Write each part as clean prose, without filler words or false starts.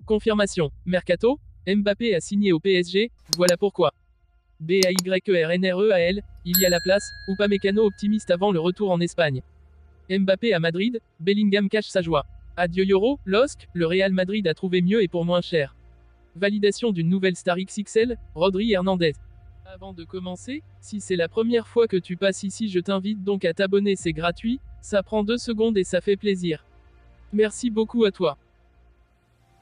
Confirmation. Mercato. Mbappé a signé au PSG, voilà pourquoi. BAYERNREAL, il y a la place. Upamecano optimiste avant le retour en Espagne. Mbappé à Madrid, Bellingham cache sa joie. Adieu Euro, LOSC, le Real Madrid a trouvé mieux et pour moins cher. Validation d'une nouvelle star XXL, Rodri Hernandez. Avant de commencer, si c'est la première fois que tu passes ici, je t'invite donc à t'abonner, c'est gratuit, ça prend 2 secondes et ça fait plaisir. Merci beaucoup à toi.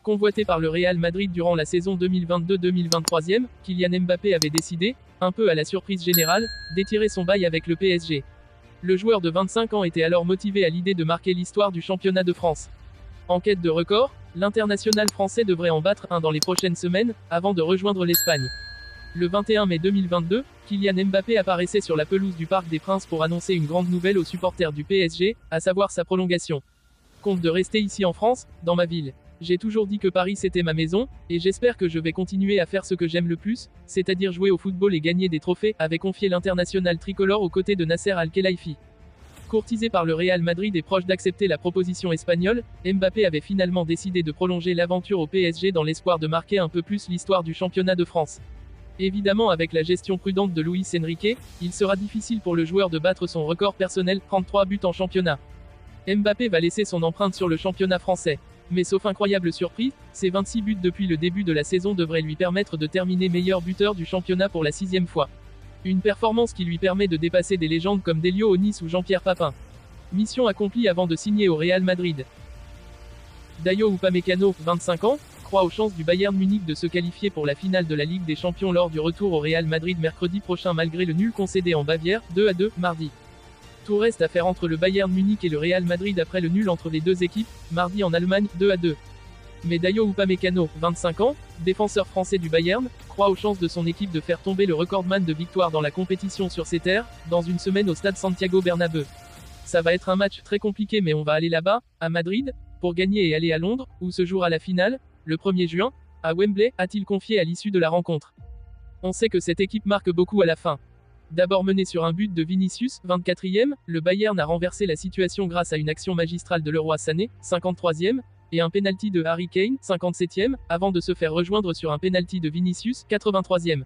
Convoité par le Real Madrid durant la saison 2022-2023, Kylian Mbappé avait décidé, un peu à la surprise générale, d'étirer son bail avec le PSG. Le joueur de 25 ans était alors motivé à l'idée de marquer l'histoire du championnat de France. En quête de record, l'international français devrait en battre un dans les prochaines semaines, avant de rejoindre l'Espagne. Le 21 mai 2022, Kylian Mbappé apparaissait sur la pelouse du Parc des Princes pour annoncer une grande nouvelle aux supporters du PSG, à savoir sa prolongation. Compte de rester ici en France, dans ma ville. J'ai toujours dit que Paris c'était ma maison, et j'espère que je vais continuer à faire ce que j'aime le plus, c'est-à-dire jouer au football et gagner des trophées, avait confié l'international tricolore aux côtés de Nasser Al-Khelaifi. Courtisé par le Real Madrid et proche d'accepter la proposition espagnole, Mbappé avait finalement décidé de prolonger l'aventure au PSG dans l'espoir de marquer un peu plus l'histoire du championnat de France. Évidemment, avec la gestion prudente de Luis Enrique, il sera difficile pour le joueur de battre son record personnel, 33 buts en championnat. Mbappé va laisser son empreinte sur le championnat français. Mais sauf incroyable surprise, ses 26 buts depuis le début de la saison devraient lui permettre de terminer meilleur buteur du championnat pour la 6e fois. Une performance qui lui permet de dépasser des légendes comme Delio au Nice ou Jean-Pierre Papin. Mission accomplie avant de signer au Real Madrid. Dayot Upamecano, 25 ans, croit aux chances du Bayern Munich de se qualifier pour la finale de la Ligue des Champions lors du retour au Real Madrid mercredi prochain malgré le nul concédé en Bavière, 2-2, mardi. Tout reste à faire entre le Bayern Munich et le Real Madrid après le nul entre les deux équipes, mardi en Allemagne, 2-2. Mais Dayot Upamecano, 25 ans, défenseur français du Bayern, croit aux chances de son équipe de faire tomber le recordman de victoires dans la compétition sur ses terres, dans une semaine au stade Santiago Bernabéu. Ça va être un match très compliqué mais on va aller là-bas, à Madrid, pour gagner et aller à Londres, où se jouera la finale, le 1er juin, à Wembley, a-t-il confié à l'issue de la rencontre. On sait que cette équipe marque beaucoup à la fin. D'abord mené sur un but de Vinicius, 24e, le Bayern a renversé la situation grâce à une action magistrale de Leroy Sané, 53e, et un penalty de Harry Kane, 57e, avant de se faire rejoindre sur un penalty de Vinicius, 83e.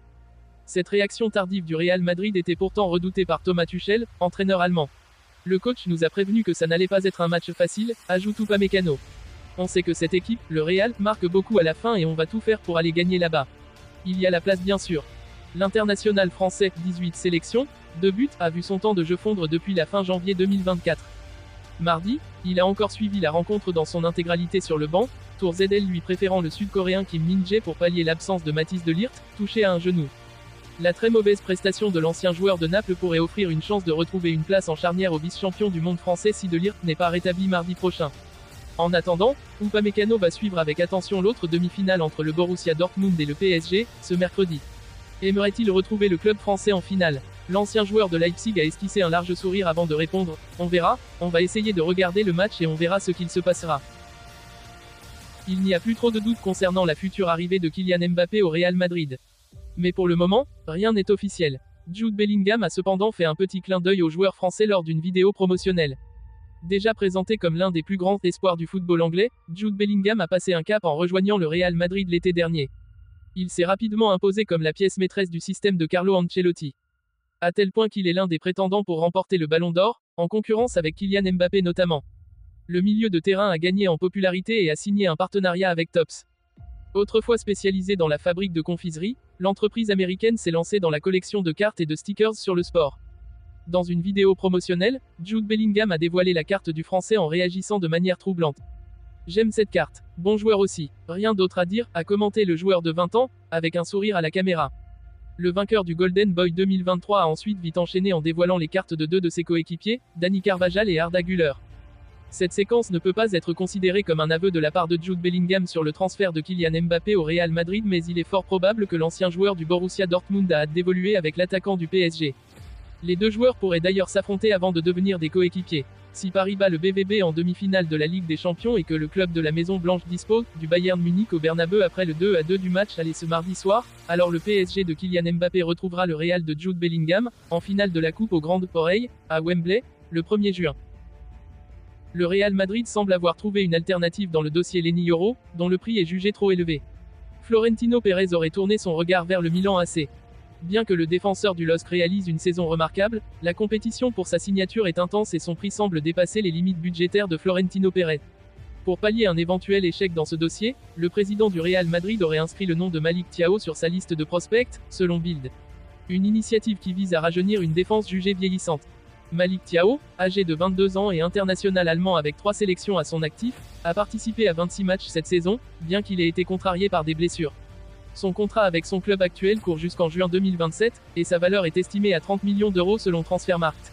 Cette réaction tardive du Real Madrid était pourtant redoutée par Thomas Tuchel, entraîneur allemand. Le coach nous a prévenu que ça n'allait pas être un match facile, ajoute Upamecano. On sait que cette équipe, le Real, marque beaucoup à la fin et on va tout faire pour aller gagner là-bas. Il y a la place bien sûr. L'international français, 18 sélections, 2 buts, a vu son temps de jeu fondre depuis la fin janvier 2024. Mardi, il a encore suivi la rencontre dans son intégralité sur le banc, Tour ZL lui préférant le sud-coréen Kim Min-jae pour pallier l'absence de Mathis de Ligt, touché à un genou. La très mauvaise prestation de l'ancien joueur de Naples pourrait offrir une chance de retrouver une place en charnière au vice-champion du monde français si de Ligt n'est pas rétabli mardi prochain. En attendant, Upamecano va suivre avec attention l'autre demi-finale entre le Borussia Dortmund et le PSG, ce mercredi. Aimerait-il retrouver le club français en finale? L'ancien joueur de Leipzig a esquissé un large sourire avant de répondre « On verra, on va essayer de regarder le match et on verra ce qu'il se passera ». Il n'y a plus trop de doutes concernant la future arrivée de Kylian Mbappé au Real Madrid. Mais pour le moment, rien n'est officiel. Jude Bellingham a cependant fait un petit clin d'œil aux joueurs français lors d'une vidéo promotionnelle. Déjà présenté comme l'un des plus grands espoirs du football anglais, Jude Bellingham a passé un cap en rejoignant le Real Madrid l'été dernier. Il s'est rapidement imposé comme la pièce maîtresse du système de Carlo Ancelotti. À tel point qu'il est l'un des prétendants pour remporter le Ballon d'Or, en concurrence avec Kylian Mbappé notamment. Le milieu de terrain a gagné en popularité et a signé un partenariat avec Tops. Autrefois spécialisée dans la fabrique de confiseries, l'entreprise américaine s'est lancée dans la collection de cartes et de stickers sur le sport. Dans une vidéo promotionnelle, Jude Bellingham a dévoilé la carte du français en réagissant de manière troublante. J'aime cette carte. Bon joueur aussi. Rien d'autre à dire, a commenté le joueur de 20 ans, avec un sourire à la caméra. Le vainqueur du Golden Boy 2023 a ensuite vite enchaîné en dévoilant les cartes de 2 de ses coéquipiers, Dani Carvajal et Arda Güler. Cette séquence ne peut pas être considérée comme un aveu de la part de Jude Bellingham sur le transfert de Kylian Mbappé au Real Madrid, mais il est fort probable que l'ancien joueur du Borussia Dortmund a hâte d'évoluer avec l'attaquant du PSG. Les deux joueurs pourraient d'ailleurs s'affronter avant de devenir des coéquipiers. Si Paris bat le BVB en demi-finale de la Ligue des Champions et que le club de la Maison Blanche dispose du Bayern Munich au Bernabéu après le 2-2 du match aller ce mardi soir, alors le PSG de Kylian Mbappé retrouvera le Real de Jude Bellingham, en finale de la Coupe aux Grandes Oreilles, à Wembley, le 1er juin. Le Real Madrid semble avoir trouvé une alternative dans le dossier Lenny Yoro, dont le prix est jugé trop élevé. Florentino Pérez aurait tourné son regard vers le Milan AC. Bien que le défenseur du LOSC réalise une saison remarquable, la compétition pour sa signature est intense et son prix semble dépasser les limites budgétaires de Florentino Pérez. Pour pallier un éventuel échec dans ce dossier, le président du Real Madrid aurait inscrit le nom de Malick Thiaw sur sa liste de prospects, selon Bild. Une initiative qui vise à rajeunir une défense jugée vieillissante. Malick Thiaw, âgé de 22 ans et international allemand avec 3 sélections à son actif, a participé à 26 matchs cette saison, bien qu'il ait été contrarié par des blessures. Son contrat avec son club actuel court jusqu'en juin 2027, et sa valeur est estimée à 30 millions d'euros selon Transfermarkt.